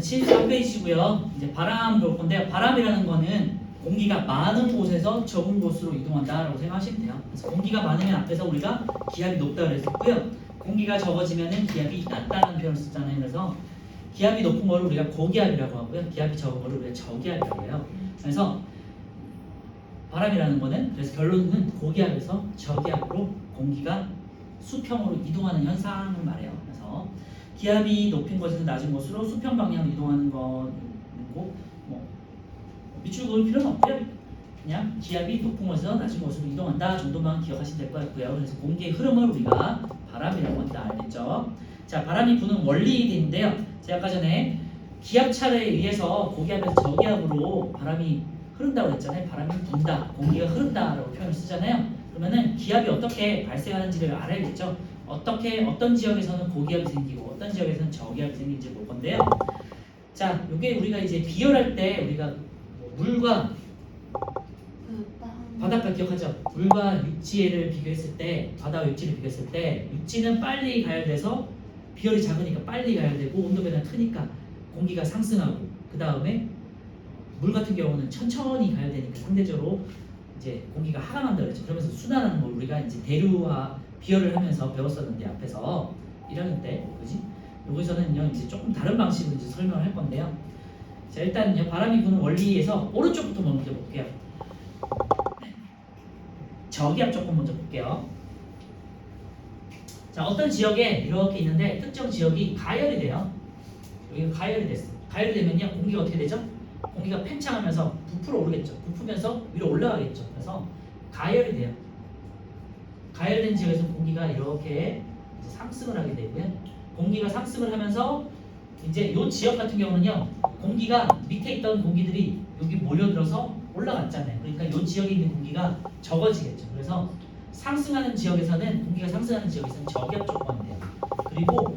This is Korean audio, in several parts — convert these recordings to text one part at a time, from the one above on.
73페이지고요. 이제 바람 볼 건데요. 바람이라는 거는 공기가 많은 곳에서 적은 곳으로 이동한다라고 생각하시면 돼요. 그래서 공기가 많으면 앞에서 우리가 기압이 높다고 그랬었고요. 공기가 적어지면은 기압이 낮다는 표현을 쓰잖아요. 그래서 기압이 높은 거를 우리가 고기압이라고 하고요. 기압이 적은 거를 우리가 저기압이라고 해요. 그래서 바람이라는 거는 그래서 결론은 고기압에서 저기압으로 공기가 수평으로 이동하는 현상을 말해요. 그래서 기압이 높은 곳에서 낮은 곳으로 수평 방향으로 이동하는 거고 뭐 밑줄 그을 필요는 없고요. 그냥 기압이 높은 곳에서 낮은 곳으로 이동한다 정도만 기억하시면 될 것 같고요. 그래서 공기의 흐름을 우리가 바람이라고 한다. 알겠죠? 자, 바람이 부는 원리인데요. 제가 아까 전에 기압차에 의해서 고기압에서 저기압으로 바람이 흐른다고 했잖아요. 바람이 분다, 공기가 흐른다라고 표현을 쓰잖아요. 그러면은 기압이 어떻게 발생하는지를 알아야겠죠. 어떤 지역에서는 고기압이 생기고 어떤 지역에서는 저기압이 생기는지 볼 건데요. 자, 이게 우리가 이제 비열할 때 우리가 물과 바닷가 기억하죠? 물과 육지를 비교했을 때, 바다와 육지를 비교했을 때 육지는 빨리 가열돼서 비열이 작으니까 빨리 가열되고 온도 변화가 크니까 공기가 상승하고 그 다음에 물 같은 경우는 천천히 가열되니까 상대적으로 이제 공기가 하강한다 그랬죠. 그러면서 순환하는 걸 우리가 이제 대류와 비열을 하면서 배웠었는데 앞에서 1학년 때, 그지? 여기서는요 이제 조금 다른 방식으로 이제 설명을 할 건데요. 자, 일단은요 바람이 부는 원리에서 오른쪽부터 먼저 볼게요. 저기압 조건 먼저 볼게요. 자, 어떤 지역에 이렇게 있는데 특정 지역이 가열이 돼요. 여기가 가열이 됐어. 가열이 되면요 공기가 어떻게 되죠? 공기가 팽창하면서 부풀어 오르겠죠. 부풀면서 위로 올라가겠죠. 그래서 가열이 돼요. 가열된 지역에서 공기가 이렇게 이제 상승을 하게 되고요. 공기가 상승을 하면서 이제 이 지역 같은 경우는요 공기가 밑에 있던 공기들이 여기 몰려들어서 올라갔잖아요. 그러니까 이 지역에 있는 공기가 적어지겠죠. 그래서 상승하는 지역에서는 공기가 상승하는 지역에서는 저기압 조건이 돼요. 그리고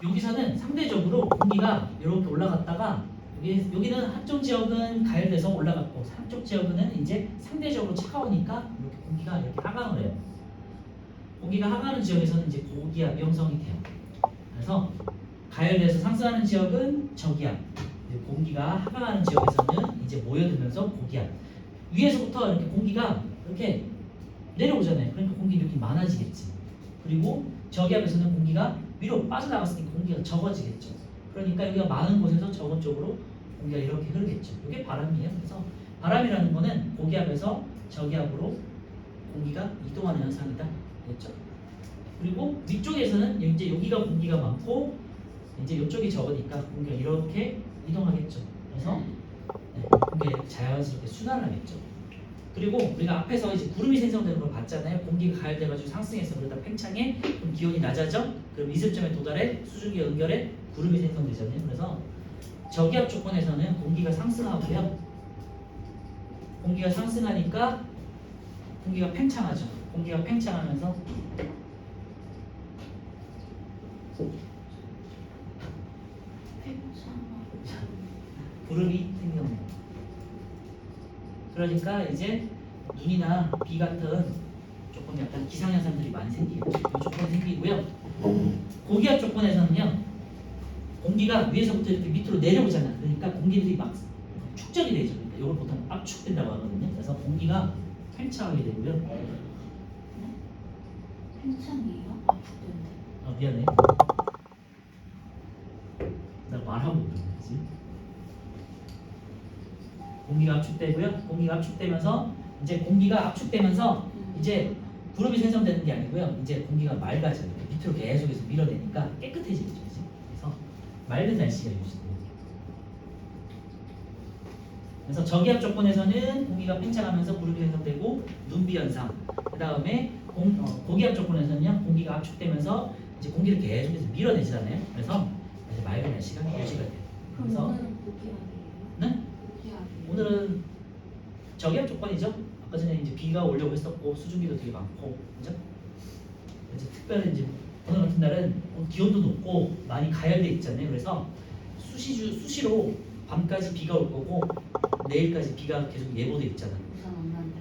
여기서는 상대적으로 공기가 이렇게 올라갔다가 여기는 한쪽 지역은 가열돼서 올라갔고 한쪽 지역은 이제 상대적으로 차가우니까 이렇게 공기가 이렇게 하강을 해요. 공기가 하강하는 지역에서는 이제 고기압 형성이 돼요. 그래서 가열돼서 상승하는 지역은 저기압, 공기가 하강하는 지역에서는 이제 모여들면서 고기압. 위에서부터 이렇게 공기가 이렇게 내려오잖아요. 그러니까 공기력이 많아지겠지. 그리고 저기압에서는 공기가 위로 빠져나갔으니까 공기가 적어지겠죠. 그러니까 여기가 많은 곳에서 적은 쪽으로 공기가 이렇게 흐르겠죠. 이게 바람이에요. 그래서 바람이라는 거는 고기압에서 저기압으로 공기가 이동하는 현상이다. 됐죠? 그리고 위쪽에서는 이제 여기가 공기가 많고 이제 이쪽이 적으니까 공기가 이렇게 이동하겠죠. 그래서 공기가 자연스럽게 순환하겠죠. 그리고 우리가 앞에서 이제 구름이 생성되는 걸 봤잖아요. 공기가 가열돼가지고 상승해서 그러다 팽창해 그럼 기온이 낮아져. 그럼 이슬점에 도달해 수증기가 응결해 구름이 생성되잖아요. 그래서 저기압 조건에서는 공기가 상승하고요. 공기가 상승하니까 공기가 팽창하죠. 공기가 팽창하면서 구름이 생깁니다. 그러니까 이제 눈이나 비 같은 조금 약간 기상현상들이 많이 생기고 이 조건이 생기고요. 고기압 조건에서는요 공기가 위에서부터 이렇게 밑으로 내려오잖아요. 그러니까 공기들이 막 축적이 되죠. 그러니까 이걸 보통 압축된다고 하거든요. 그래서 공기가 팽창하게 되고요. 팽창이에요? 압축된데. 아 미안해. 나 말하고 그러지. 공기가 압축되고요. 공기가 압축되면서 이제 공기가 압축되면서 이제 구름이 생성되는 게 아니고요. 이제 공기가 맑아져요. 밑으로 계속해서 밀어내니까 깨끗해지겠죠. 그래서 맑은 날씨가 유지돼요. 그래서 저기압 조건에서는 공기가 팽창하면서 구름이 생성되고 눈비 현상. 그 다음에 고기압 조건에서는요 공기가 압축되면서 이제 공기를 계속해서 밀어내잖아요. 그래서 이제 맑은 날씨가 유지가 돼요. 그래서 오늘은 고기압이에요? 네? 고기압이에요? 오늘은 저기압 조건이죠. 아까 전에 이제 비가 오려고 했었고 수증기도 되게 많고, 그죠? 이제 특별히 이제 오늘 같은 날은 기온도 높고 많이 가열돼 있잖아요. 그래서 수시로 밤까지 비가 올 거고 내일까지 비가 계속 예보돼 있잖아요. 우산 없는데.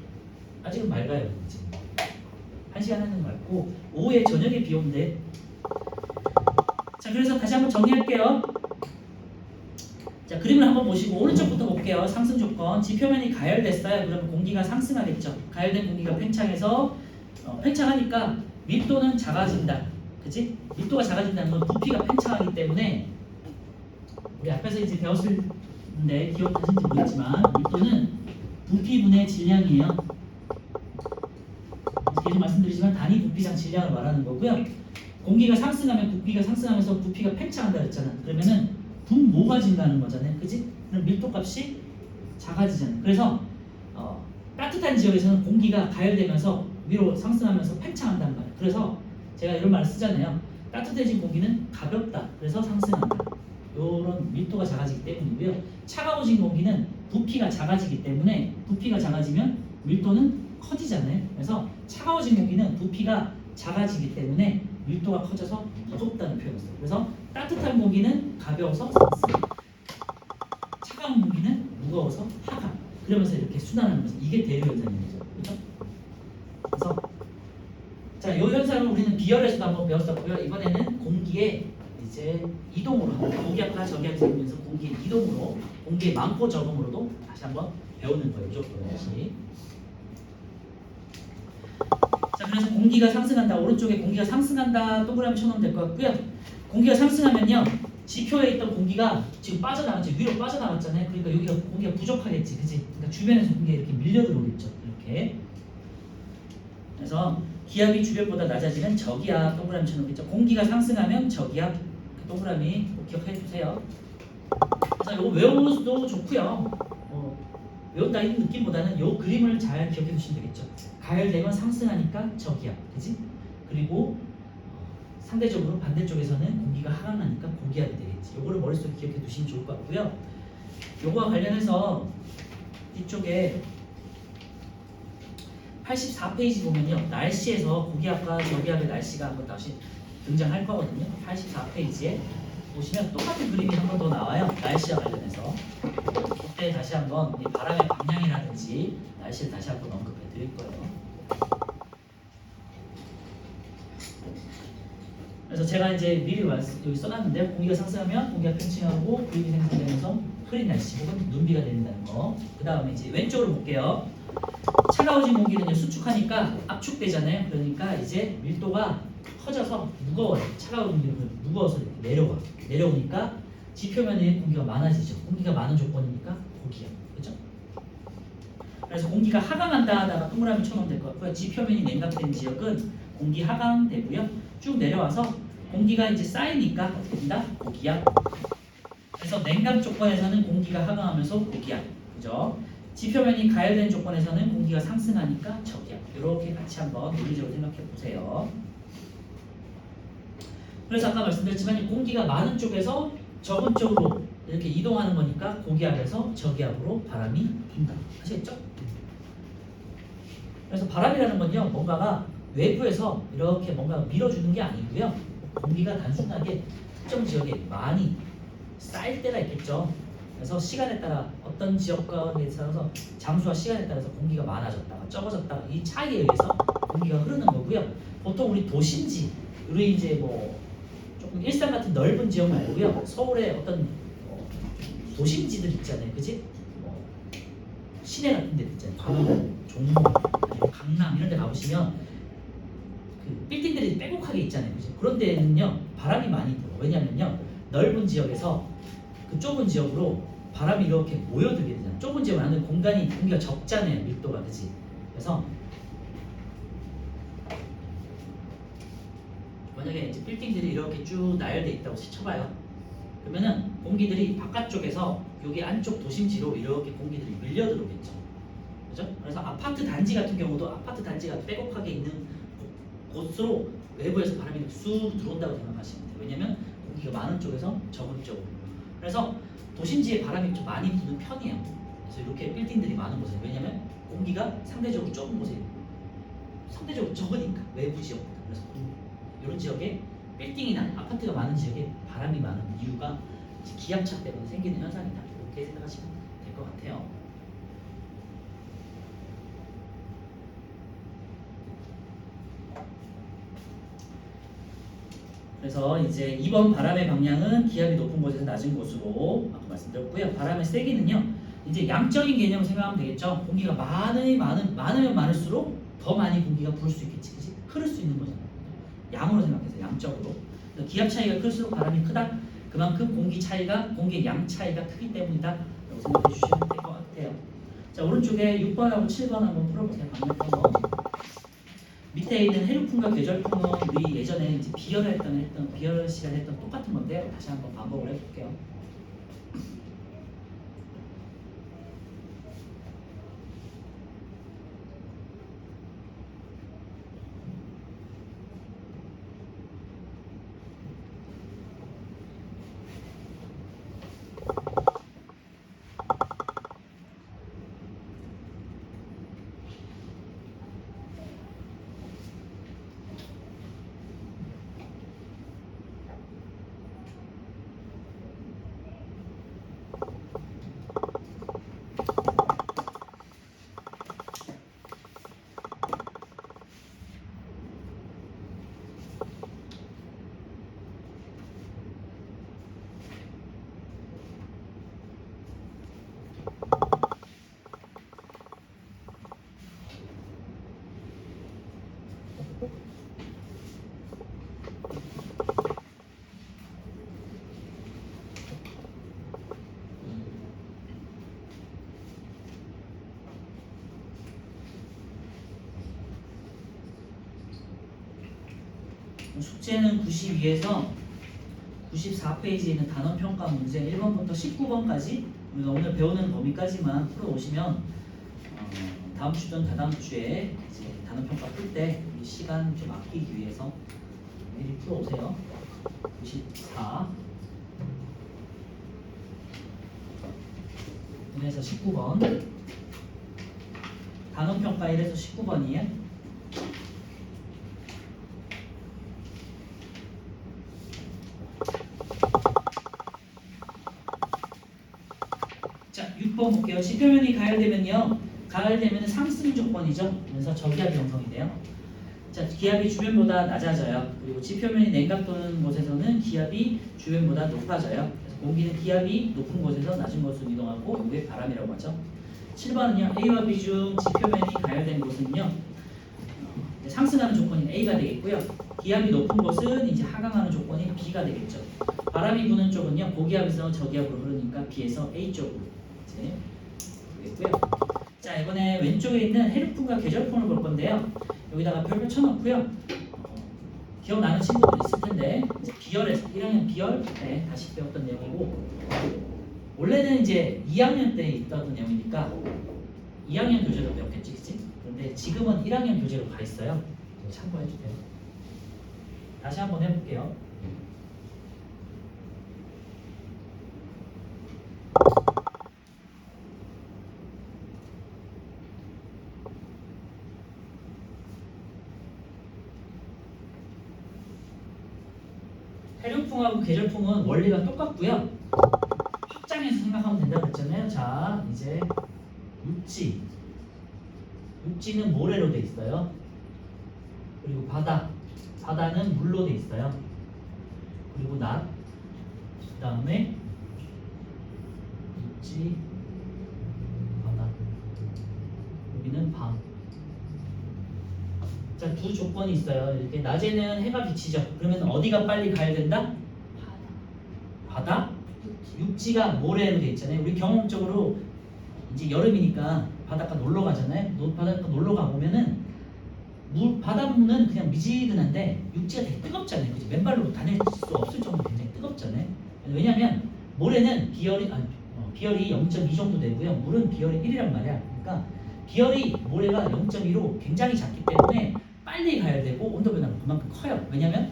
아직은 맑아요. 지금 1시간에는 맑고 오후에 저녁에 비 온대. 자, 그래서 다시 한번 정리할게요. 자, 그림을 한번 보시고 오른쪽부터 볼게요. 상승 조건. 지표면이 가열됐어요. 그러면 공기가 상승하겠죠. 가열된 공기가 팽창해서 팽창하니까 밀도는 작아진다. 그치? 밀도가 작아진다는 건 부피가 팽창하기 때문에 우리 앞에서 이제 배웠는데 기억하신지 모르겠지만 밀도는 부피분의 질량이에요. 계속 말씀드리지만 단위 부피당 질량을 말하는 거고요. 공기가 상승하면 부피가 상승하면서 부피가 팽창한다 그랬잖아. 그러면은 분모가 증가하는 거잖아요. 그지? 그럼 밀도 값이 작아지잖아. 그래서 따뜻한 지역에서는 공기가 가열되면서 위로 상승하면서 팽창한단 말이에요. 그래서 제가 이런 말을 쓰잖아요. 따뜻해진 공기는 가볍다. 그래서 상승한다. 이런 밀도가 작아지기 때문이고요. 차가워진 공기는 부피가 작아지기 때문에 부피가 작아지면 밀도는 커지잖아요. 그래서 차가워진 공기는 부피가 작아지기 때문에 밀도가 커져서 무겁다는 표현을 써요. 그래서 따뜻한 공기는 가벼워서 상승, 차가운 공기는 무거워서 하강. 그러면서 이렇게 순환하는 거죠. 이게 대류 현상인 거죠. 그렇죠? 그래서 자, 이 현상을 우리는 비열에서도 한번 배웠었고요. 이번에는 공기의 이제 이동으로 고기압과 저기압이 생기면서 공기의 이동으로 공기의 많고 적음으로도 다시 한번 배우는 거예요. 무조건 다시. 자, 그래서 공기가 상승한다. 오른쪽에 공기가 상승한다. 동그라미 쳐놓으면 될 것 같고요. 공기가 상승하면요. 지표에 있던 공기가 지금 빠져나갔죠. 위로 빠져나갔잖아요. 그러니까 여기가 공기가 부족하겠지. 그치? 그러니까 주변에서 공기가 이렇게 밀려 들어오겠죠. 이렇게. 그래서 기압이 주변보다 낮아지면 저기압 동그라미 쳐놓겠죠. 공기가 상승하면 저기압 동그라미 꼭 기억해 주세요. 그래서 이거 외워도 좋고요. 외운다 이 느낌보다는 이 그림을 잘 기억해 두시면 되겠죠. 가열되면 상승하니까 저기압, 그지? 그리고 상대적으로 반대쪽에서는 공기가 하강하니까 고기압이 되겠지. 요거를 머릿속에 기억해 두시면 좋을 것 같고요. 요거와 관련해서 뒤쪽에 84페이지 보면요. 날씨에서 고기압과 저기압의 날씨가 한번 다시 등장할 거거든요. 84페이지에 보시면 똑같은 그림이 한 번 더 나와요. 날씨와 관련해서. 그때 다시 한번 이 바람의 방향이라든지 날씨를 다시 한번 언급해 드릴 거예요. 그래서 제가 이제 미리 여기 써놨는데 공기가 상승하면 공기가 팽창하고 구름이 생성되면서 흐린 날씨 혹은 눈비가 내린다는 거. 그 다음에 이제 왼쪽으로 볼게요. 차가워진 공기는 이제 수축하니까 압축되잖아요. 그러니까 이제 밀도가 커져서 무거워요. 차가운 공기는 무거워서 이렇게 내려오니까 지표면에 공기가 많아지죠. 공기가 많은 조건이니까 고기압. 그렇죠? 그래서 공기가 하강한다 하다가 동그라미 쳐놓으면 될 것 같고요. 지표면이 냉각된 지역은 공기 하강되고요. 쭉 내려와서 공기가 이제 쌓이니까 어떻게 된다? 고기압. 그래서 냉각 조건에서는 공기가 하강하면서 고기압. 그죠? 지표면이 가열된 조건에서는 공기가 상승하니까 저기압. 이렇게 같이 한번 논리적으로 생각해 보세요. 그래서 아까 말씀드렸지만 공기가 많은 쪽에서 적은 쪽으로 이렇게 이동하는 거니까 고기압에서 저기압으로 바람이 분다. 아시겠죠? 그래서 바람이라는 건요, 뭔가가 외부에서 이렇게 뭔가 밀어주는 게 아니고요. 공기가 단순하게 특정 지역에 많이 쌓일 때가 있겠죠. 그래서 시간에 따라 어떤 지역과에 따라서 장소와 시간에 따라서 공기가 많아졌다가 적어졌다가 이 차이에 의해서 공기가 흐르는 거고요. 보통 우리 도심지, 우리 이제 뭐 조금 일산 같은 넓은 지역 말고요. 서울의 어떤 도심지들 있잖아요, 그지? 시내 같은 데 있잖아요. 광명, 종로, 강남 이런 데 가보시면 그 빌딩들이 빼곡하게 있잖아요, 그지? 그런 데는요 바람이 많이 불어요. 왜냐면요 넓은 지역에서 그 좁은 지역으로 바람이 이렇게 모여들게 되잖아요. 좁은 지역 안에 공기가 적잖아요, 밀도가, 그지? 그래서 만약에 이제 빌딩들이 이렇게 쭉 나열돼 있다고 쳐봐요. 그러면은 공기들이 바깥쪽에서 여기 안쪽 도심지로 이렇게 공기들이 밀려 들어오겠죠. 그죠? 그래서 아파트 단지 같은 경우도 아파트 단지가 빼곡하게 있는 곳으로 외부에서 바람이 쑥 들어온다고 생각하시면 돼요. 왜냐면 공기가 많은 쪽에서 적은 쪽으로. 그래서 도심지에 바람이 좀 많이 부는 편이에요. 그래서 이렇게 빌딩들이 많은 곳에. 왜냐면 공기가 상대적으로 좁은 곳에 상대적으로 적으니까 외부 지역보다. 그래서 이런 지역에 빌딩이나 아파트가 많은 지역에 바람이 많은 이유가 기압차 때문에 생기는 현상이다. 이렇게 생각하시면 될 것 같아요. 그래서 이제 2번 바람의 방향은 기압이 높은 곳에서 낮은 곳으로 아까 말씀드렸고요. 바람의 세기는요. 이제 양적인 개념을 생각하면 되겠죠. 공기가 많으면 많을수록 더 많이 공기가 부을 수 있겠지, 그치? 흐를 수 있는 거잖아요. 양으로 생각해서 양적으로. 그래서 기압 차이가 클수록 바람이 크다. 그만큼 공기의 양 차이가 크기 때문이다. 라고 생각해 주시면 될 것 같아요. 자, 오른쪽에 6번하고 7번 한번 풀어보세요. 방금 거. 밑에 있는 해류풍과 계절풍은 우리 예전에 이제 비열 시간에 했던 똑같은 건데요. 다시 한번 반복을 해볼게요. 숙제는 92에서 94페이지에 있는 단원평가 문제 1번부터 19번까지 우리가 오늘 배우는 범위까지만 풀어오시면 다음 주든 다다음 주에 이제 단원평가 풀 때 시간 좀 아끼기 위해서 미리 풀어오세요. 94 1에서 19번 단원평가 1에서 19번이에요. 자, 6번 볼게요. 지표면이 가열되면 상승 조건이죠. 그래서 저기압이 형성이 돼요. 자, 기압이 주변보다 낮아져요. 그리고 지표면이 냉각 도는 곳에서는 기압이 주변보다 높아져요. 그래서 공기는 기압이 높은 곳에서 낮은 곳으로 이동하고 이게 바람이라고 하죠. 7번은요. A와 B 중 지표면이 가열된 곳은요. 상승하는 조건이 A가 되겠고요. 기압이 높은 곳은 이제 하강하는 조건이 B가 되겠죠. 바람이 부는 쪽은요. 고기압에서 저기압으로 흐르니까 B에서 A 쪽으로 이제 되겠고요. 자, 이번에 왼쪽에 있는 해류풍과 계절풍을 볼 건데요. 여기다가 별표 쳐놓고요. 기억나는 친구들 있을 텐데 이제 비열에서 1학년 비열 때 다시 배웠던 내용이고 원래는 이제 2학년 때 있던 내용이니까 2학년 교재로 배웠겠지, 그치? 그런데 지금은 1학년 교재로 가 있어요. 참고해 주세요. 다시 한번 해볼게요. 해류풍하고 계절풍은 원리가 똑같고요. 확장해서 생각하면 된다고 했잖아요. 자, 이제 육지는 모래로 돼 있어요. 그리고 바다는 물로 돼 있어요. 그리고 낮, 그 다음에 육지, 바다. 여기는 밤. 자, 두 조건이 있어요. 이렇게 낮에는 해가 비치죠. 그러면 어디가 빨리 가야 된다? 바다? 육지가 모래로 돼 있잖아요. 우리 경험적으로 이제 여름이니까 바닷가 놀러 가잖아요. 바닷가 놀러 가 보면은 바닷물은 그냥 미지근한데 육지가 되게 뜨겁잖아요. 그죠? 맨발로 다닐 수 없을 정도로 굉장히 뜨겁잖아요. 왜냐면 모래는 비열이 0.2 정도 되고요. 물은 비열이 1이란 말이야. 그러니까 모래가 0.2로 굉장히 작기 때문에 빨리 가야 되고 온도 변화가 그만큼 커요. 왜냐면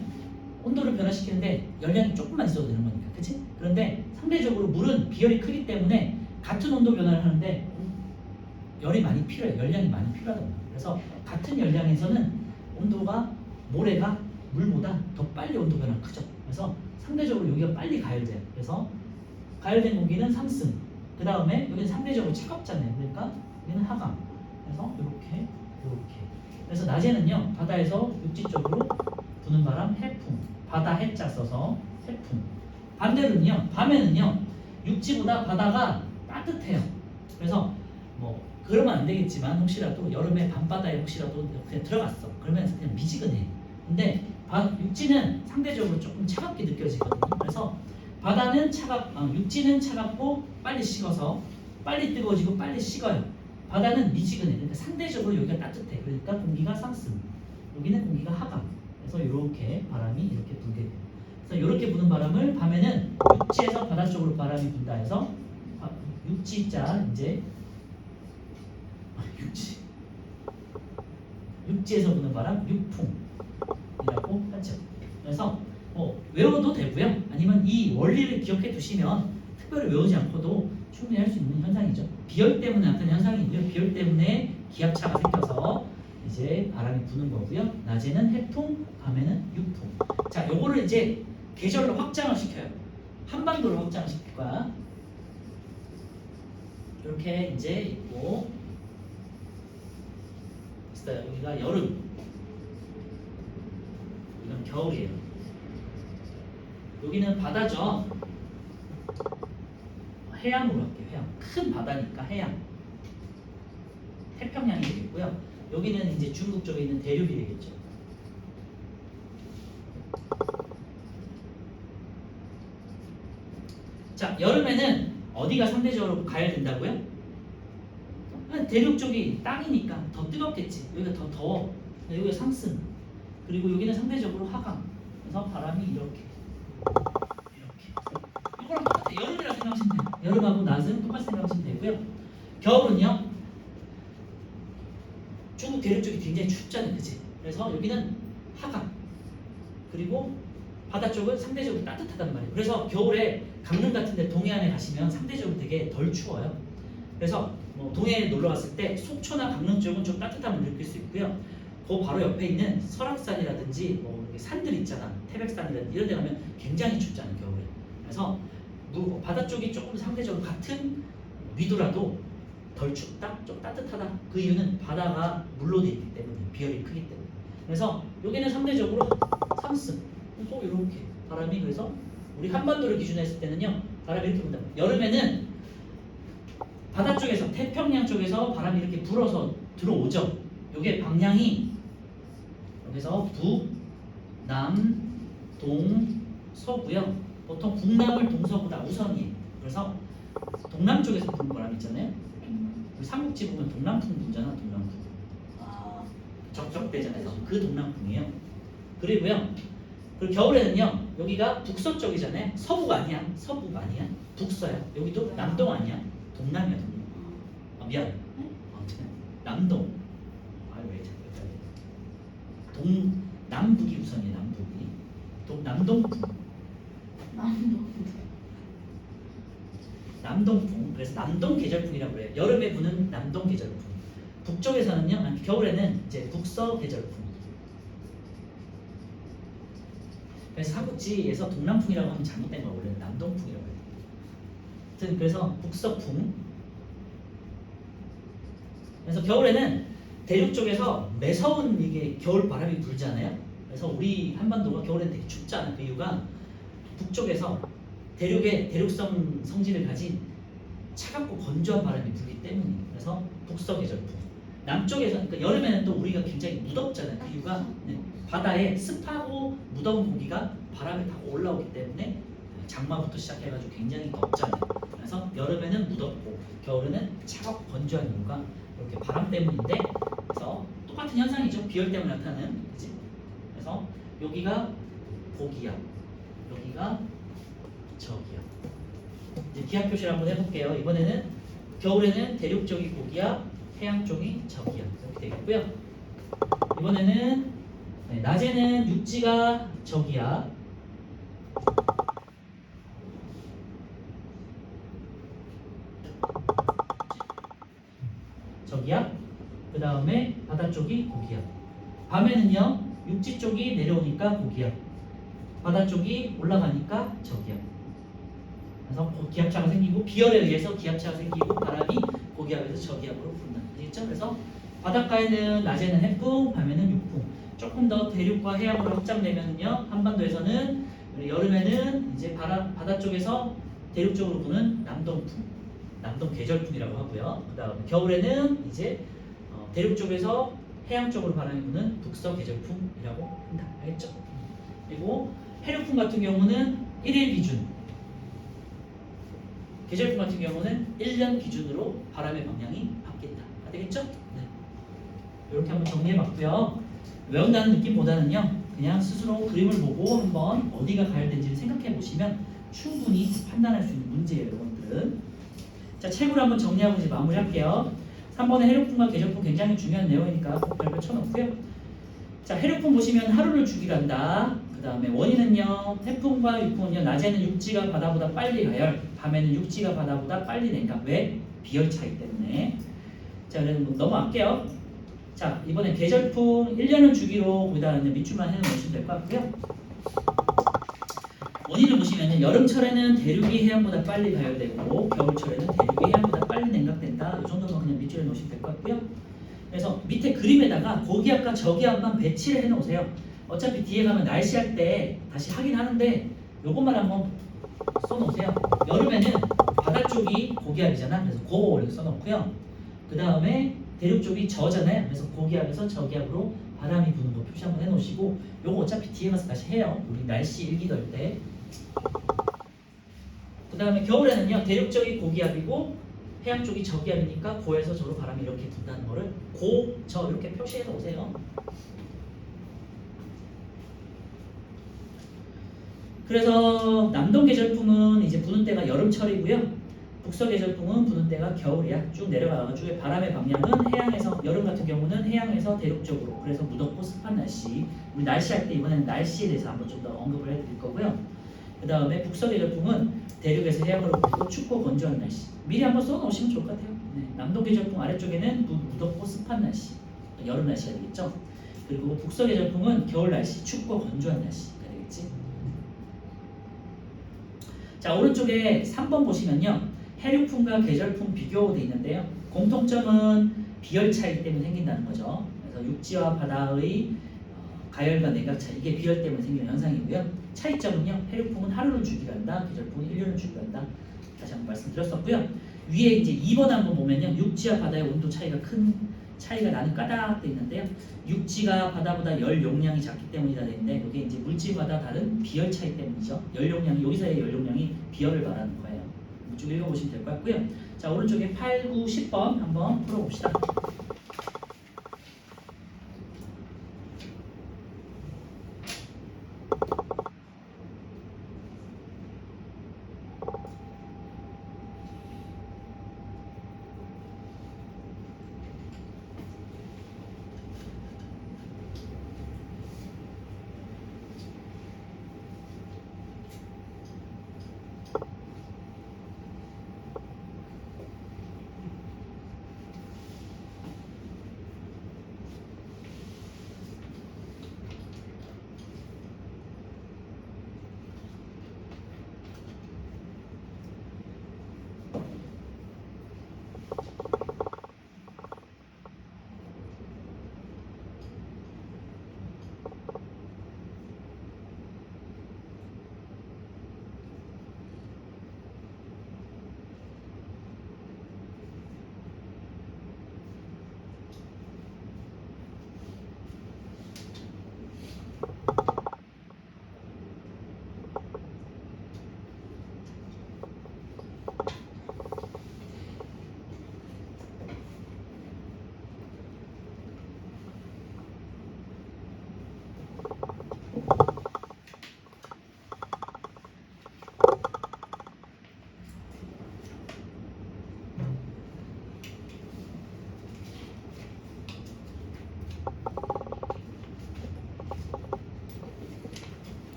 온도를 변화시키는데 열량이 조금만 있어도 되는 거니까, 그치? 그런데 상대적으로 물은 비열이 크기 때문에 같은 온도 변화를 하는데 열이 많이 필요해요. 열량이 많이 필요하단 말이에요. 그래서 같은 열량에서는 모래가 물보다 더 빨리 온도 변화가 크죠. 그래서 상대적으로 여기가 빨리 가열돼요. 그래서 가열된 공기는 상승. 그 다음에 여기는 상대적으로 차갑잖아요. 그러니까 여기는 하강. 그래서 이렇게. 그래서 낮에는요 바다에서 육지 쪽으로 부는 바람 해풍, 바다 해자 써서 해풍. 반대로는요. 밤에는요. 육지보다 바다가 따뜻해요. 그래서 뭐 그러면 안 되겠지만 혹시라도 여름에 밤바다에 혹시라도 그냥 들어갔어. 그러면 그냥 미지근해. 근데 육지는 상대적으로 조금 차갑게 느껴지거든요. 그래서 바다는 육지는 차갑고 빨리 식어서 빨리 뜨거워지고 빨리 식어요. 바다는 미지근해. 그러니까 상대적으로 여기가 따뜻해. 그러니까 공기가 상승. 여기는 공기가 하강. 그래서 이렇게 바람이 이렇게 불게 돼요. 그래서 이렇게 부는 바람을 밤에는 육지에서 바다 쪽으로 바람이 분다 해서 육지자 이제 육지에서 부는 바람 육풍이라고 하죠. 그래서 외워도 되고요. 아니면 이 원리를 기억해 두시면 특별히 외우지 않고도 충분히 할 수 있는 현상이죠. 비열 때문에 나타나는 현상이고요. 비열 때문에 기압차가 생겨서 이제 바람이 부는 거고요. 낮에는 해풍, 밤에는 육풍. 자, 요거를 이제 계절로 확장을 시켜요. 한반도로 확장을 시킬 거야. 이렇게 이제 있고 있어요. 여기가 여름, 여기는 겨울이에요. 여기는 바다죠. 해양으로 할게요. 해양. 큰 바다니까 해양. 태평양이 되겠고요. 여기는 이제 중국 쪽에 있는 대륙이 되겠죠. 자, 여름에는 어디가 상대적으로 가열된다고요? 대륙 쪽이 땅이니까 더 뜨겁겠지. 여기가 더 더워. 여기가 상승. 그리고 여기는 상대적으로 하강. 그래서 바람이 이렇게. 이거랑 똑같아. 여름이라 생각하시면 돼요. 여름하고 낮은 똑같이 생각하시면 되고요. 겨울은요. 중국 대륙 쪽이 굉장히 춥잖아요. 그치? 그래서 여기는 하강. 그리고 바다 쪽은 상대적으로 따뜻하단 말이에요. 그래서 겨울에 강릉 같은 데 동해안에 가시면 상대적으로 되게 덜 추워요. 그래서 동해에 놀러 갔을 때 속초나 강릉 쪽은 좀 따뜻함을 느낄 수 있고요. 그 바로 옆에 있는 설악산이라든지 산들 있잖아. 태백산이라든지 이런 데 가면 굉장히 춥잖아요. 겨울에. 그래서 바다 쪽이 조금 상대적으로 같은 위도라도 덜 춥다, 좀 따뜻하다. 그 이유는 바다가 물로 돼 있기 때문에 비열이 크기 때문에. 그래서 여기는 상대적으로 상승. 또 이렇게 바람이 그래서 우리 한반도를 기준으로 했을 때는요. 바람이 이렇게 분다. 여름에는 바다 쪽에서 태평양 쪽에서 바람이 이렇게 불어서 들어오죠. 이게 방향이 여기서 북, 남, 동, 서고요. 보통 북남을 동서보다 우선이에요. 그래서 동남쪽에서 부는 바람 있잖아요. 우리 삼국지 보면 동남풍 불잖아. 동남풍. 적적대전에서 그 동남풍이에요. 그리고요. 그리고 겨울에는요. 여기가 북서쪽이잖아요. 서부가 아니야. 서부가 아니야. 북서야. 여기도 남동 아니야. 동남이야. 동남. 미안. 남동. 왜 자꾸 남북이 우선이에요. 남북이. 남동풍. 남동풍. 그래서 남동 계절풍이라고 그래요. 여름에 부는 남동 계절풍. 북쪽에서는요. 겨울에는 이제 북서 계절풍. 그래서 삼국지에서 동남풍이라고 하면 잘못된 거 원래는 남동풍이라고 해요. 아무튼 그래서 북서풍. 그래서 겨울에는 대륙 쪽에서 매서운 이게 겨울 바람이 불잖아요. 그래서 우리 한반도가 겨울에는 되게 춥잖아요. 그 이유가 북쪽에서 대륙의 대륙성 성질을 가진 차갑고 건조한 바람이 불기 때문이에요. 그래서 북서 계절풍. 남쪽에서 그러니까 여름에는 또 우리가 굉장히 무덥잖아요. 그 이유가 바다에 습하고 무더운 공기가 바람을 타고 올라오기 때문에 장마부터 시작해가지고 굉장히 덥잖아요. 그래서 여름에는 무덥고 겨울에는 차갑고 건조한 이유가 이렇게 바람 때문인데, 그래서 똑같은 현상이죠. 비열 때문에 나타나는. 그치? 그래서 여기가 고기압, 여기가 저기압. 이제 기압 표시를 한번 해볼게요. 이번에는 겨울에는 대륙 쪽이 고기압, 해양 쪽이 저기압 이렇게 되겠고요. 이번에는 낮에는 육지가 저기압, 저기압, 그 다음에 바다 쪽이 고기압. 밤에는요 육지 쪽이 내려오니까 고기압, 바다 쪽이 올라가니까 저기압. 그래서 기압차가 생기고 비열에 의해서 기압차가 생기고 바람이 고기압에서 저기압으로 분다. 아시겠죠? 그래서 바닷가에는 낮에는 해풍, 밤에는 육풍. 조금 더 대륙과 해양으로 확장되면요 한반도에서는 여름에는 이제 바다 쪽에서 대륙 쪽으로 부는 남동풍, 남동 계절풍이라고 하고요. 그 다음에 겨울에는 이제 대륙 쪽에서 해양 쪽으로 바람이 부는 북서 계절풍이라고 한다. 알겠죠? 그리고 해륙풍 같은 경우는 1일 기준, 계절풍 같은 경우는 1년 기준으로 바람의 방향이 바뀐다. 되겠죠? 네. 이렇게 한번 정리해봤고요. 외운다는 느낌보다는요, 그냥 스스로 그림을 보고 한번 어디가 가열된지를 생각해 보시면 충분히 판단할 수 있는 문제예요, 여러분들은. 자, 책으로 한번 정리하고 이제 마무리할게요. 3번의 해륙풍과 계절풍 굉장히 중요한 내용이니까 꼭 별표 쳐놓고요. 자, 해륙풍 보시면 하루를 주기로 한다. 그 다음에 원인은요, 태풍과 유풍은요, 낮에는 육지가 바다보다 빨리 가열, 밤에는 육지가 바다보다 빨리 냉각. 왜? 비열 차이 때문에. 자, 그래서 뭐 넘어갈게요. 자, 이번에 계절풍 1년을 주기로 거기다 밑줄만 해놓으시면 될 것 같고요. 원인을 보시면 여름철에는 대륙이 해안보다 빨리 가열되고 겨울철에는 대륙이 해안보다 빨리 냉각된다. 이 정도만 그냥 밑줄에 놓으시면 될 것 같고요. 그래서 밑에 그림에다가 고기압과 저기압만 배치를 해놓으세요. 어차피 뒤에 가면 날씨할 때 다시 하긴 하는데 요것만 한번 써놓으세요. 여름에는 바다 쪽이 고기압이잖아. 그래서 고 이렇게 써놓고요. 그 다음에 대륙 쪽이 저잖아요. 그래서 고기압에서 저기압으로 바람이 부는 거 표시 한번 해놓으시고 요거 어차피 뒤에 가서 다시 해요. 우리 날씨 일기 덜 때. 그 다음에 겨울에는요. 대륙 쪽이 고기압이고 해양 쪽이 저기압이니까 고에서 저로 바람이 이렇게 분다는 거를 고, 저 이렇게 표시해 놓으세요. 그래서 남동 계절풍은 이제 부는 때가 여름철이고요. 북서 계절풍은 부는 때가 겨울이야. 쭉 내려가가지고 바람의 방향은 해양에서, 여름 같은 경우는 해양에서 대륙 쪽으로. 그래서 무덥고 습한 날씨. 우리 날씨 할 때 이번에는 날씨에 대해서 한번 좀 더 언급을 해드릴 거고요. 그 다음에 북서 계절풍은 대륙에서 해양으로 불고 춥고 건조한 날씨. 미리 한번 써놓으시면 좋을 것 같아요. 네. 남동 계절풍 아래쪽에는 무덥고 습한 날씨, 여름 날씨가 되겠죠. 그리고 북서 계절풍은 겨울 날씨, 춥고 건조한 날씨가 되겠지. 자, 오른쪽에 3번 보시면요, 해륙풍과 계절풍 비교되어 있는데요. 공통점은 비열 차이 때문에 생긴다는 거죠. 그래서 육지와 바다의 가열과 내각 차이, 이게 비열 때문에 생기는 현상이고요. 차이점은요, 해륙풍은 하루를 주기로 한다, 계절풍은 1년을 주기로 한다. 다시 한번 말씀드렸었고요. 위에 이제 2번 한번 보면요, 육지와 바다의 온도 차이가 큰 차이가 나는 까닥 돼 있는데요. 육지가 바다보다 열 용량이 작기 때문이다 되는데 이게 이제 물질마다 다른 비열 차이 때문이죠. 열 용량이, 여기서의 열 용량이 비열을 말하는 거예요. 쭉 읽어보시면 될 것 같고요. 자, 오른쪽에 8, 9, 10번 한번 풀어봅시다.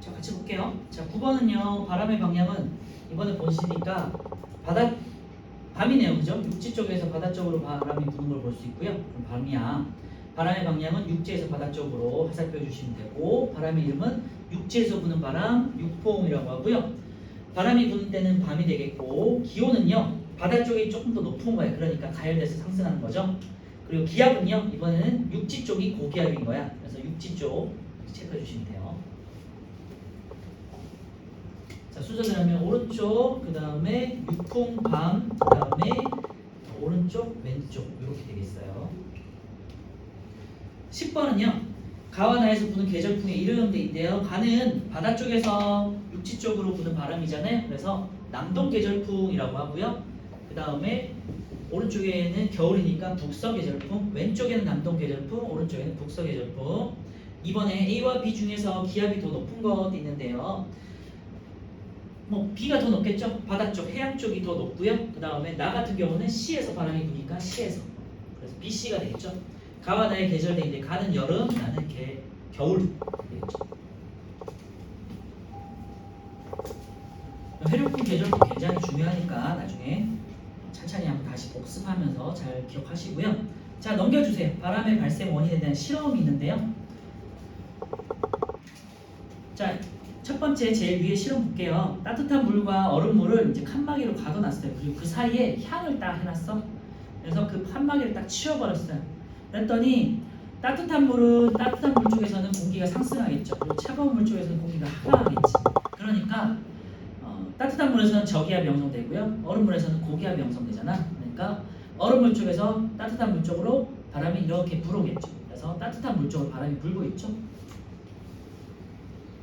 자, 같이 볼게요. 자, 9번은요. 바람의 방향은 이번에 보시니까 밤이네요. 그죠? 육지 쪽에서 바다 쪽으로 바람이 부는 걸 볼 수 있고요. 그럼 밤이야. 바람의 방향은 육지에서 바다 쪽으로 화살표 주시면 되고, 바람의 이름은 육지에서 부는 바람, 육풍이라고 하고요. 바람이 부는 때는 밤이 되겠고, 기온은요. 바다 쪽이 조금 더 높은 거예요. 그러니까 가열돼서 상승하는 거죠. 그리고 기압은요. 이번에는 육지 쪽이 고기압인 거야. 그래서 육지 쪽 체크해 주시면 돼요. 자, 순서대로 하면 오른쪽, 그 다음에 육풍, 밤, 그 다음에 오른쪽, 왼쪽 이렇게 되겠어요. 10번은요. 가와 나에서 부는 계절풍의 이름도 있는데요. 가는 바다 쪽에서 육지 쪽으로 부는 바람이잖아요. 그래서 남동 계절풍이라고 하고요. 그 다음에 오른쪽에는 겨울이니까 북서 계절풍, 왼쪽에는 남동 계절풍, 오른쪽에는 북서 계절풍. 이번에 A와 B 중에서 기압이 더 높은 것도 있는데요. 뭐 B가 더 높겠죠. 바다 쪽, 해양 쪽이 더 높고요. 그 다음에 나 같은 경우는 C에서 바람이 부니까 C에서. 그래서 B, C가 되겠죠. 가와 나의 계절대인데 가는 여름, 나는 겨울 되겠죠. 회력풍 계절도 굉장히 중요하니까 나중에 천천히 한번 다시 복습하면서 잘 기억하시고요. 자, 넘겨주세요. 바람의 발생 원인에 대한 실험이 있는데요. 자, 첫 번째 제일 위에 실험 볼게요. 따뜻한 물과 얼음물을 이제 칸막이로 가둬놨어요. 그리고 그 사이에 향을 딱 해놨어. 그래서 그 칸막이를 딱 치워버렸어요. 그랬더니 따뜻한 물 쪽에서는 공기가 상승하겠죠. 그리고 차가운 물 쪽에서는 공기가 하강하겠지. 그러니까 따뜻한 물에서는 저기압이 형성되고요. 얼음물에서는 고기압이 형성되잖아. 그러니까 얼음물 쪽에서 따뜻한 물 쪽으로 바람이 이렇게 불어오겠죠. 그래서 따뜻한 물 쪽으로 바람이 불고 있죠.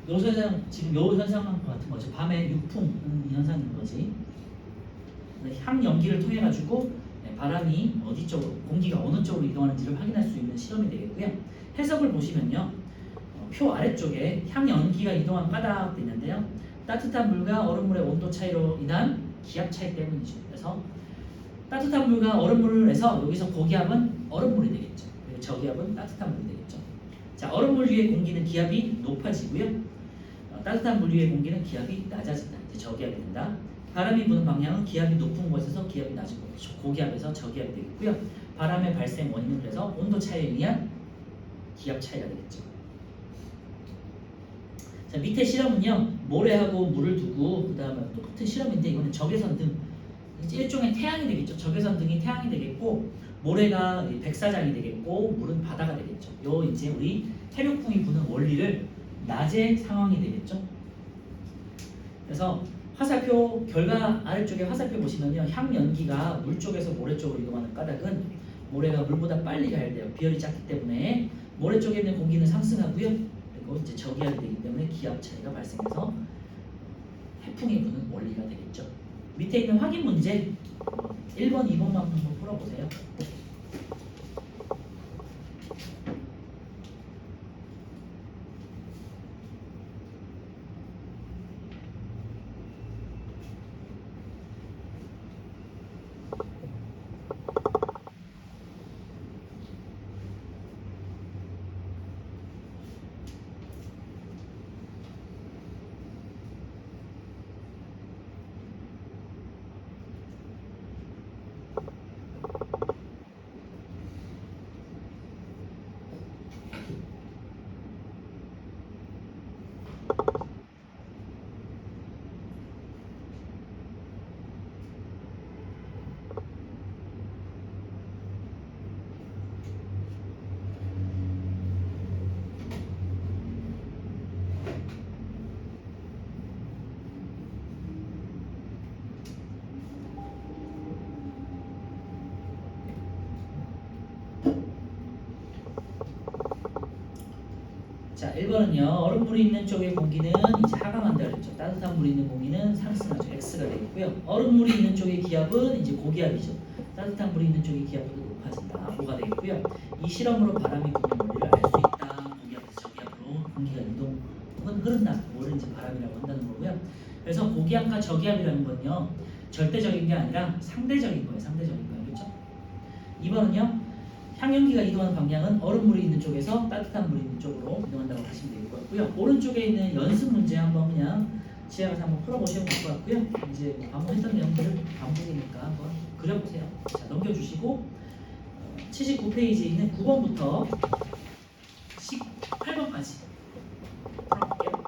요 현상, 지금 요 현상과 같은 거죠. 밤에 육풍 현상인 거지. 향 연기를 통해 가지고 바람이 어디 쪽으로, 공기가 어느 쪽으로 이동하는지를 확인할 수 있는 실험이 되겠고요. 해석을 보시면요. 표 아래쪽에 향 연기가 이동한 까닭도 있는데요. 따뜻한 물과 얼음물의 온도 차이로 인한 기압 차이 때문이죠. 그래서 따뜻한 물과 얼음물에서 여기서 고기압은 얼음물이 되겠죠. 그리고 저기압은 따뜻한 물이 되겠죠. 자, 얼음물 위의 공기는 기압이 높아지고요. 따뜻한 물 위의 공기는 기압이 낮아진다. 이제 저기압이 된다. 바람이 부는 방향은 기압이 높은 곳에서 기압이 낮은 곳, 고기압에서 저기압이 되겠고요. 바람의 발생 원인은 그래서 온도 차이에 의한 기압 차이가 되겠죠. 자, 밑에 실험은요. 모래하고 물을 두고 그 다음에 똑같은 실험인데 이거는 적외선 등, 일종의 태양이 되겠죠. 적외선 등이 태양이 되겠고 모래가 백사장이 되겠고 물은 바다가 되겠죠. 요 이제 우리 해력풍이 부는 원리를 낮의 상황이 되겠죠. 그래서 화살표 결과 아래쪽에 화살표 보시면요. 향 연기가 물 쪽에서 모래 쪽으로 이동하는 까닭은 모래가 물보다 빨리 가열돼요. 비열이 작기 때문에 모래 쪽에 있는 공기는 상승하고요. 그리고 이제 저기압이 되기 때문에 기압 차이가 발생해서 해풍이 부는 원리가 되겠죠. 밑에 있는 확인 문제 1번, 2번만 한번 풀어보세요. 자, 1번은요. 얼음물이 있는 쪽의 공기는 이제 하강한다 그랬죠. 따뜻한 물이 있는 공기는 상승하죠. X가 되겠고요. 얼음물이 있는 쪽의 기압은 이제 고기압이죠. 따뜻한 물이 있는 쪽의 기압보다 높아진다. O가 되겠고요. 이 실험으로 바람이 부는 원리를 알 수 있다. 고기압에서 저기압으로 공기가 이동은 흐른다. 뭐를 이제 바람이라고 한다는 거고요. 그래서 고기압과 저기압이라는 건요. 절대적인 게 아니라 상대적인 거예요. 상대적인 거예요. 그렇죠? 2번은요. 항연기가 이동하는 방향은 얼음물이 있는 쪽에서 따뜻한 물이 있는 쪽으로 이동한다고 하시면 될 것 같고요. 오른쪽에 있는 연습 문제 한번 그냥 지하에서 한번 풀어보시면 될 것 같고요. 이제 뭐 한번 했던 내용들을 반복이니까 한번 그려보세요. 자, 넘겨주시고 79페이지에 있는 9번부터 18번까지 풀어볼게요.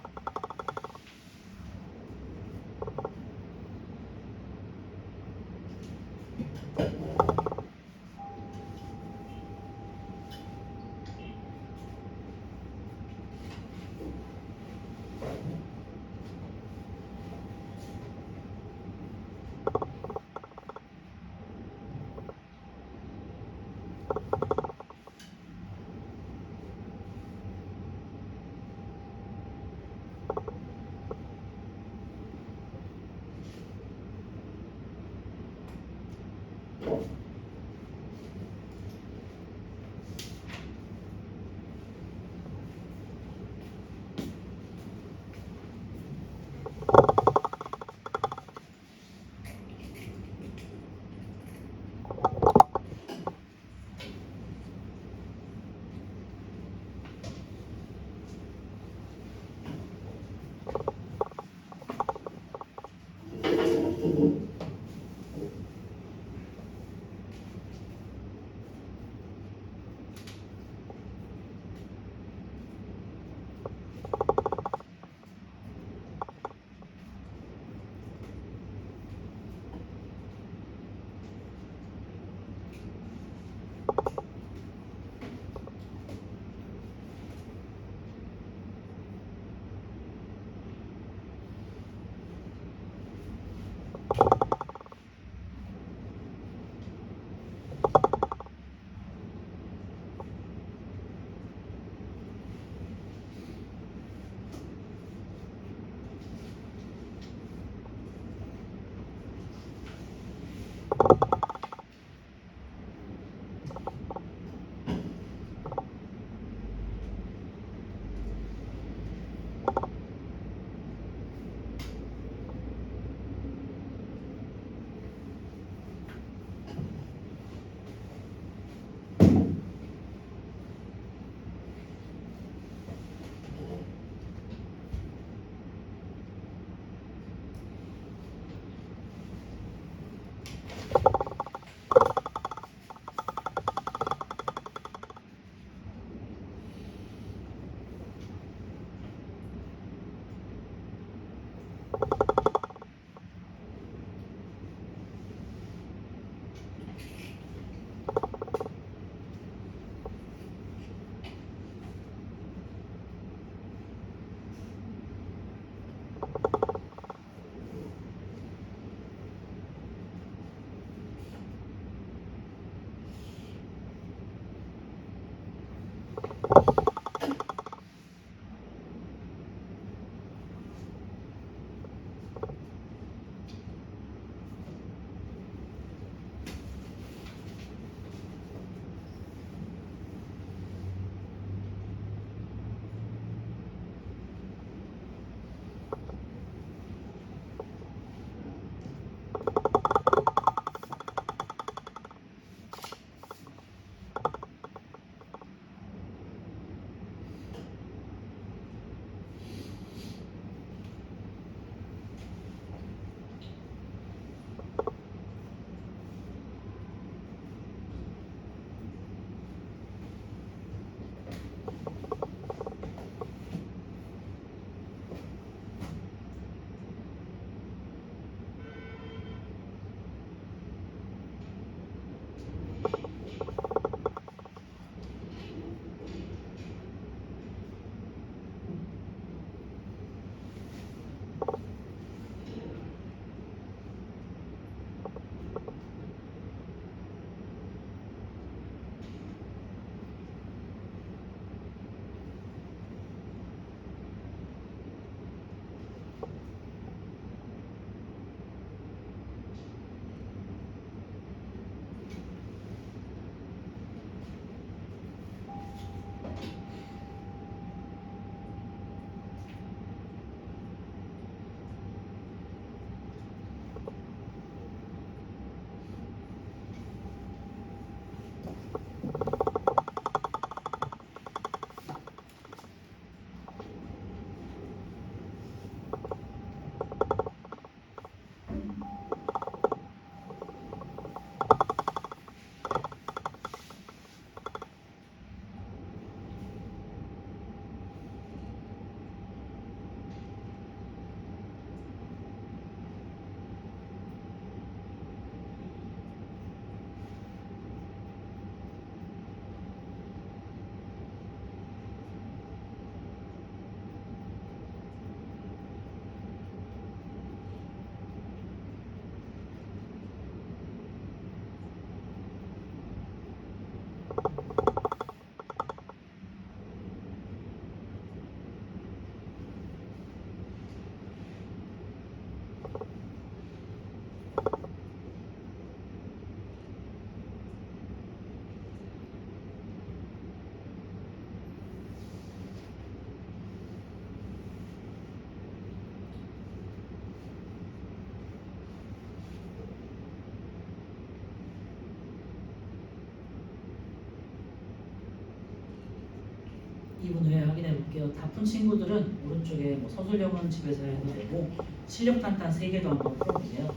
2분 후에 확인해 볼게요. 다 푼 친구들은 오른쪽에 뭐 서술형은 집에서 해도 되고 실력 탄탄 3개도 한번 풀어보세요.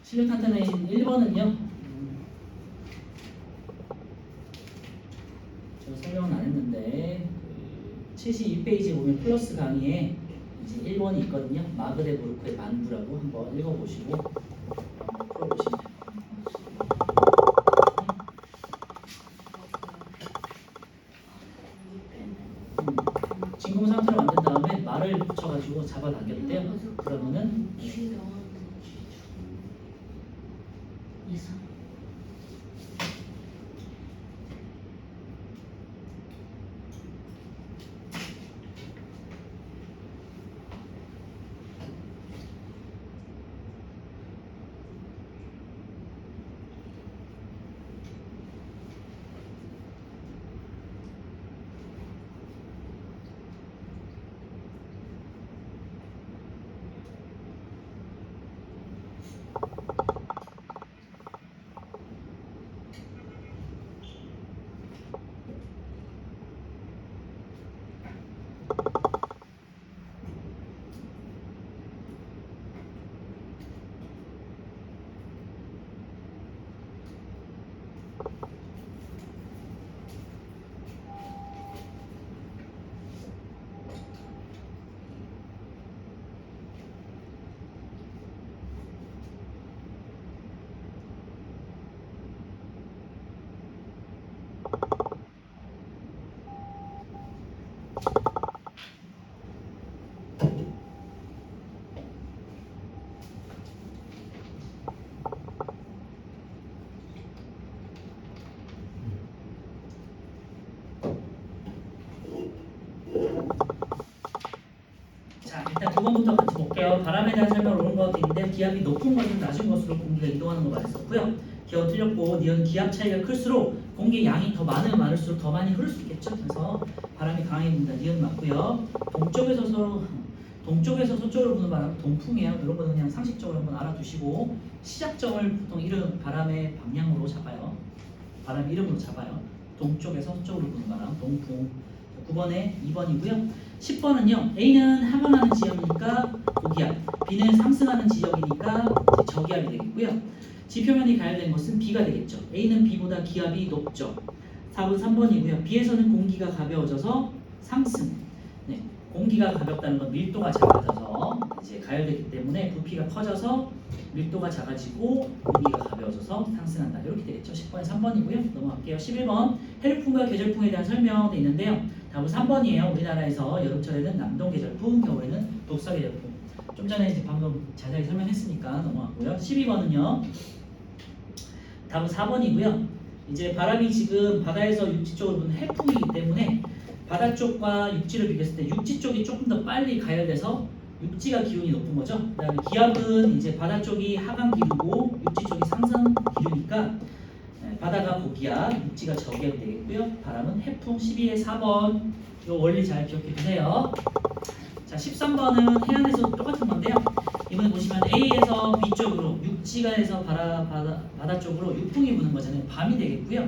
실력 탄탄의 1번은요. 저 설명은 안 했는데 72페이지에 보면 플러스 강의에 이제 1번이 있거든요. 마그데부르크의 만부라고 한번 읽어보시고 한번 풀어보시면 돼요. 진공 상태로 만든 다음에 말을 붙여가지고 잡아당겼대요. 그러면은 이상. 자, 일단 두 번부터 같이 볼게요. 바람에 대한 설명을 오른 것 같은데 기압이 높은 것은 낮은 것으로 공기가 이동하는 거 말했었고요. 기압 틀렸고 니은 기압 차이가 클수록 공기 양이 더 많으면 많을수록 더 많이 흐를 수 있겠죠. 그래서 바람이 강해집니다. 니은 맞고요. 동쪽에서 서쪽으로 부는 바람 동풍이에요. 이런 거는 그냥 상식적으로 한번 알아두시고 시작점을 보통 이름 바람의 방향으로 잡아요. 바람 이름으로 잡아요. 동쪽에서 서쪽으로 부는 바람 동풍. 9번에 2번이고요. 10번은요. A는 하강하는 지역이니까 고기압, B는 상승하는 지역이니까 저기압이 되겠고요. 지표면이 가열된 것은 B가 되겠죠. A는 B보다 기압이 높죠. 4번 3번이고요. B에서는 공기가 가벼워져서 상승. 네, 공기가 가볍다는 건 밀도가 작아져서 이제 가열됐기 때문에 부피가 커져서 밀도가 작아지고 공기가 가벼워져서 상승한다. 이렇게 되겠죠. 10번에 3번이고요. 넘어갈게요. 11번 해류풍과 계절풍에 대한 설명이 있는데요. 답은 3번이에요. 우리나라에서 여름철에는 남동 계절풍, 겨울에는 북서 계절풍. 좀 전에 이제 방금 자세히 설명했으니까 넘어갔고요. 12번은요. 답은 4번이고요. 이제 바람이 지금 바다에서 육지 쪽으로 부는 해풍이기 때문에 바다 쪽과 육지를 비교했을 때 육지 쪽이 조금 더 빨리 가열돼서 육지가 기온이 높은 거죠. 그다음에 기압은 이제 바다 쪽이 하강 기류고 육지 쪽이 상승 기류니까 바다가 고기압, 육지가 저기압이 되겠고요. 바람은 해풍. 12에 4번. 이 원리 잘 기억해 두세요. 자, 13번은 해안에서 똑같은 건데요. 이번에 보시면 A에서 B 쪽으로 육지가 해서 바다 쪽으로 육풍이 부는 거잖아요. 밤이 되겠고요.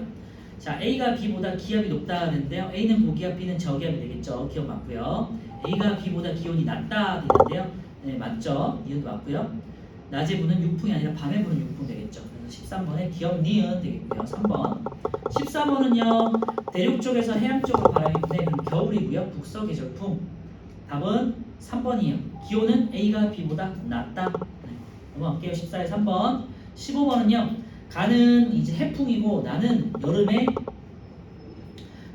자, A가 B보다 기압이 높다 하는데요. A는 고기압, B는 저기압이 되겠죠. 기억 맞고요. A가 B보다 기온이 낮다 되는데요. 네, 맞죠. 이것도 맞고요. 낮에 부는 육풍이 아니라 밤에 부는 육풍 되겠죠. 그래서 13번에 기억 니은 되겠고요. 3번. 14번은요. 대륙 쪽에서 해안 쪽으로 바람이 부네. 그럼 겨울이고요. 북서 계절풍. 답은 3번이에요. 기온은 A가 B보다 낮다. 네, 넘어갈게요. 14에 3번. 15번은요. 가는 이제 해풍이고 나는 여름에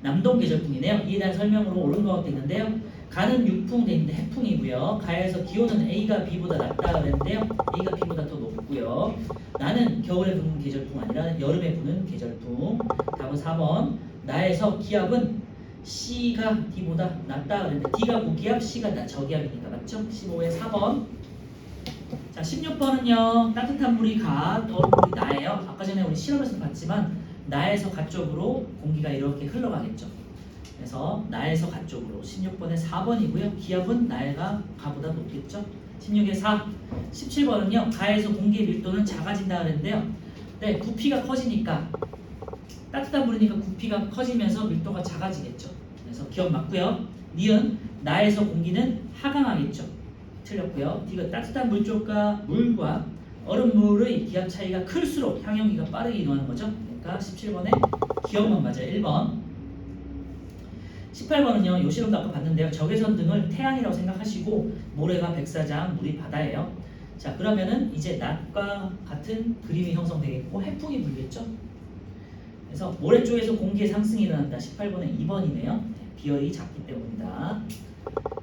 남동 계절풍이네요. 이에 대한 설명으로 옳은 것 같았는데요. 가는 육풍 돼 있는데 해풍이고요. 가에서 기온은 A가 B보다 낮다 그랬는데요. A가 B보다 더 높고요. 나는 겨울에 부는 계절풍 아니라 여름에 부는 계절풍. 답은 4번. 나에서 기압은 C가 D보다 낮다 그랬는데 D가 고기압, C가 저기압이니까 맞죠? 15에 4번. 자, 16번은요. 따뜻한 물이 가, 더운 물이 나예요. 아까 전에 우리 실험에서 봤지만 나에서 가 쪽으로 공기가 이렇게 흘러가겠죠. 그래서 나에서 가 쪽으로 16번에 4번이고요. 기압은 나가 가보다 높겠죠. 16에 4. 17번은요. 가에서 공기의 밀도는 작아진다 그랬는데요. 네, 부피가 커지니까 따뜻한 물이니까 부피가 커지면서 밀도가 작아지겠죠. 그래서 기억 맞고요. 니은 나에서 공기는 하강하겠죠. 틀렸고요. 디귿 따뜻한 물 쪽과 물과 얼음물의 기압 차이가 클수록 향연기가 빠르게 이동하는 거죠. 그러니까 17번에 기억만 맞아요. 1번. 18번은요. 요 실험도 아까 봤는데요. 적외선 등을 태양이라고 생각하시고 모래가 백사장, 물이 바다예요. 자, 그러면은 이제 낮과 같은 그림이 형성되겠고 해풍이 불겠죠. 그래서 모래 쪽에서 공기의 상승이 일어난다. 18번에 2번이네요. 비열이 작기 때문이다.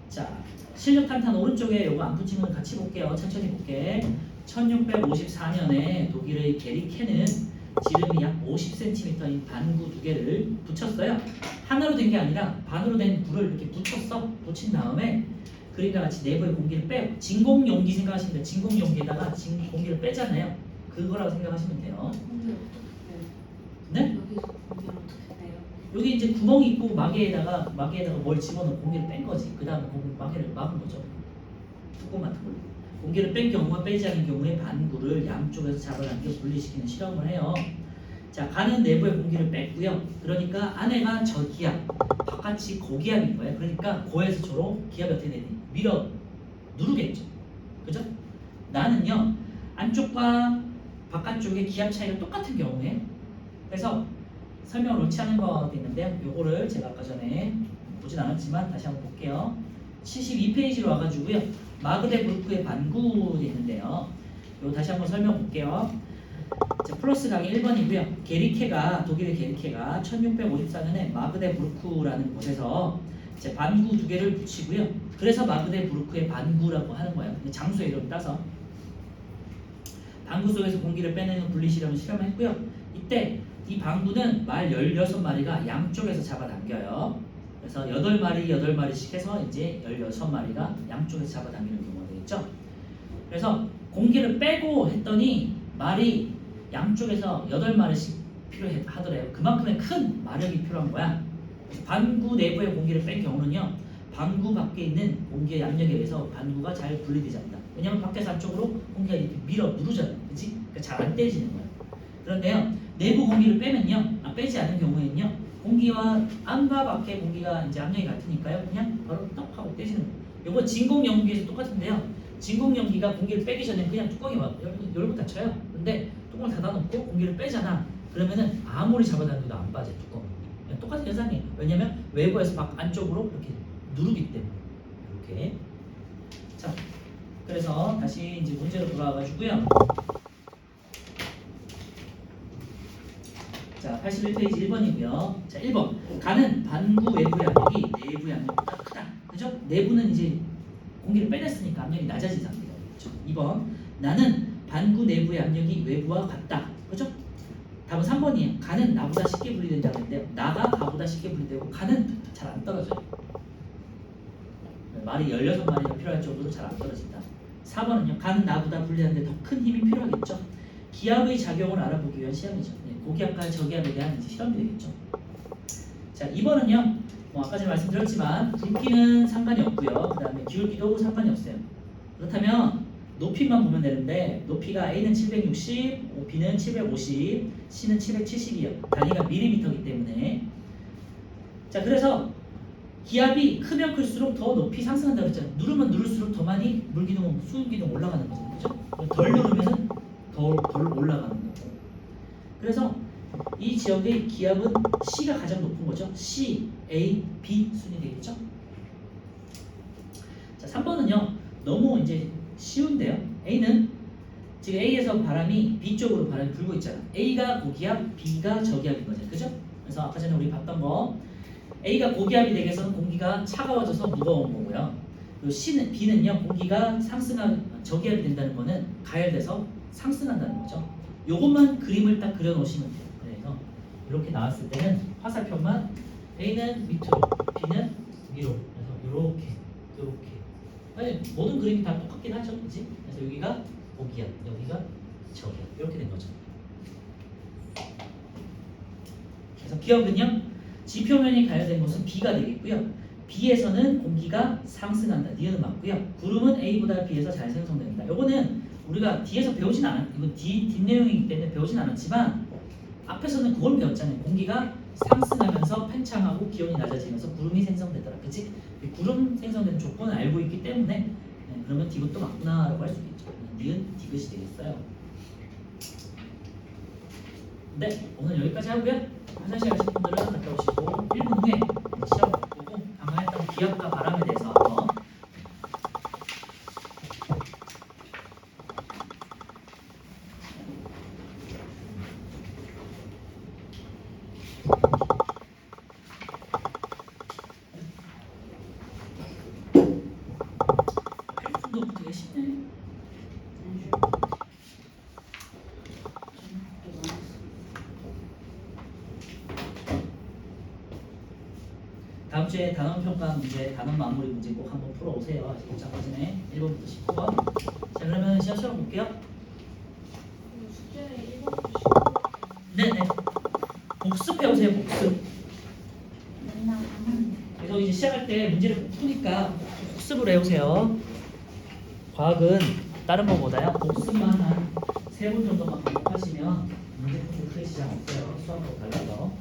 자, 실력 탄탄 오른쪽에 요거 안 붙인 건 같이 볼게요. 천천히 볼게. 1654년에 독일의 게리케는 지름이 약 50cm인 반구 두 개를 붙였어요. 하나로 된 게 아니라 반으로 된 불을 이렇게 붙인 다음에 그림과 같이 내부의 공기를 빼요. 진공 용기 생각하시면 돼요. 진공 용기에다가 공기를 빼잖아요. 그거라고 생각하시면 돼요. 공기 어떻게 빼요? 네? 여기서 공기 어떻게 빼요? 여기 이제 구멍이 있고 마개에다가 뭘 집어넣고 공기를 뺀 거지. 그 다음에 마개를 막은 거죠. 뚜껑 같은 걸로. 공기를 뺀 경우와 빼지 않은 경우에 반구를 양쪽에서 잡아당겨 분리시키는 실험을 해요. 자, 가는 내부의 공기를 뺐고요. 그러니까 안에가 저기압, 바깥이 고기압인 거예요. 그러니까 고에서 저로 기압이 어떻게 되니? 밀어 누르겠죠. 그죠? 나는요 안쪽과 바깥쪽의 기압 차이가 똑같은 경우에 그래서 설명을 놓지 않은 것도 있는데요. 요거를 제가 아까 전에 보진 않았지만 다시 한번 볼게요. 72페이지로 와가지고요. 마그데부르크의 반구에 있는데요. 요 다시 한번 설명 볼게요. 자, 플러스 강의 1번이고요. 독일의 게리케가 1654년에 마그데부르크라는 곳에서 이제 반구 두 개를 붙이고요. 그래서 마그데부르크의 반구라고 하는 거예요. 장소의 이름 따서 방구 속에서 공기를 빼내는 분리실험을 실험했고요. 이때 이 방구는 말 16마리가 양쪽에서 잡아당겨요. 그래서 8마리씩 해서 이제 16마리가 양쪽에서 잡아당기는 경우가 되겠죠. 그래서 공기를 빼고 했더니 말이 양쪽에서 8마리씩 필요하더래요. 그만큼의 큰 마력이 필요한 거야. 그래서 반구 내부의 공기를 뺀 경우는요. 반구 밖에 있는 공기의 압력에 의해서 반구가 잘 분리되지 않는다. 왜냐하면 밖에서 안쪽으로 공기가 이렇게 밀어 누르잖아요. 그치? 그러니까 잘 안 떼지는 거예요. 그런데요. 내부 공기를 빼면요. 빼지 않은 경우에는요. 공기와 안과 밖의 공기가 이제 압력이 같으니까요. 그냥 바로 떡 하고 떼지는 거예요. 요거 진공 연기에서 똑같은데요. 진공 연기가 공기를 빼기 전에 그냥 뚜껑이 열고 닫혀요. 근데 뚜껑을 닫아놓고 공기를 빼잖아. 그러면은 아무리 잡아당겨도 안 빠져 뚜껑. 똑같은 현상이에요. 왜냐면 외부에서 안쪽으로 이렇게 누르기 때문에. 이렇게. 자, 그래서 다시 이제 문제로 돌아와가지고요. 자, 81페이지 1번이고요. 자, 1번. 가는 반구 외부의 압력이 내부의 압력보다 크다. 그죠? 내부는 이제 공기를 빼냈으니까 압력이 낮아진 상태가 되겠죠. 2번. 나는 반구 내부의 압력이 외부와 같다. 그죠? 답은 3번이에요. 가는 나보다 쉽게 분리된다고 했는데요. 나가 가보다 쉽게 분리되고 가는 잘 안 떨어져요. 말이 16마리가 필요할 정도로 잘 안 떨어진다. 4번은요. 가는 나보다 분리하는데 더 큰 힘이 필요하겠죠. 기압의 작용을 알아보기 위한 시험이죠. 고기압과 저기압에 대한 이제 실험이 되겠죠. 자, 2번은요. 아까 전에 말씀드렸지만 굵기는 상관이 없고요. 그 다음에 기울기도 상관이 없어요. 그렇다면 높이만 보면 되는데 높이가 A는 760, B는 750, C는 770이요. 단위가 밀리미터이기 때문에 자, 그래서 기압이 크면 클수록 더 높이 상승한다고 했잖아요. 누르면 누를수록 더 많이 물기둥, 수은기둥 올라가는 거죠. 그죠? 덜 누르면 덜 올라가는 거고. 그래서 이 지역의 기압은 C가 가장 높은 거죠. C, A, B 순이 되겠죠. 자, 3번은요. 너무 이제 쉬운데요. A는 지금 A에서 바람이 B 쪽으로 바람이 불고 있잖아. A가 고기압, B가 저기압인 거죠. 그죠? 그래서 아까 전에 우리 봤던 거 A가 고기압이 되기 위해서는 공기가 차가워져서 무거운 거고요. 그리고 B는요. 공기가 저기압이 된다는 거는 가열돼서 상승한다는 거죠. 요것만 그림을 딱 그려 놓으시면 돼요. 그래서 이렇게 나왔을 때는 화살표만 A는 밑으로, B는 위로. 그래서 이렇게. 모든 그림이 다 똑같긴 하죠, 그렇지? 그래서 여기가 고기압, 여기가 저기압 이렇게 된 거죠. 그래서 기압은요, 지표면이 가열된 곳은 B가 되겠고요. B에서는 공기가 상승한다. 니은은 맞고요. 구름은 A보다 B에서 잘 생성됩니다. 요거는 우리가 뒤에서 배우진 않았, 이거 뒷내용이기 때문에 배우진 않았지만 앞에서는 그걸 배웠잖아요. 공기가 상승하면서 팽창하고 기온이 낮아지면서 구름이 생성되더라. 그치? 이 구름 생성되는 조건을 알고 있기 때문에 그러면 디귿도 맞구나라고 할 수도 있죠. 니은 디귿이 되겠어요. 네, 오늘 여기까지 하고요. 화장실 가실 분들은 갔다 오시고 1분 후에 시험 보고 방금 했던 기압과 바람에 대해서 한번 도 되게 쉽네. 다음 주에 단원 평가 문제, 단원 마무리 문제 꼭 한번 풀어 오세요. 복잡하지네. 1번부터 19번. 자, 그러면 시험 시험 볼게요. 숙제에 1번부터 10번. 네네. 복습해 오세요. 복습. 맨날 하면 그래서 이제 시작할 때 문제를 푸니까 복습을 해오세요. 과학은 다른 거보다요. 복습만 한 3번 정도만 반복하시면 문제 풀기 크게 지장 없어요. 수학하고 달라서.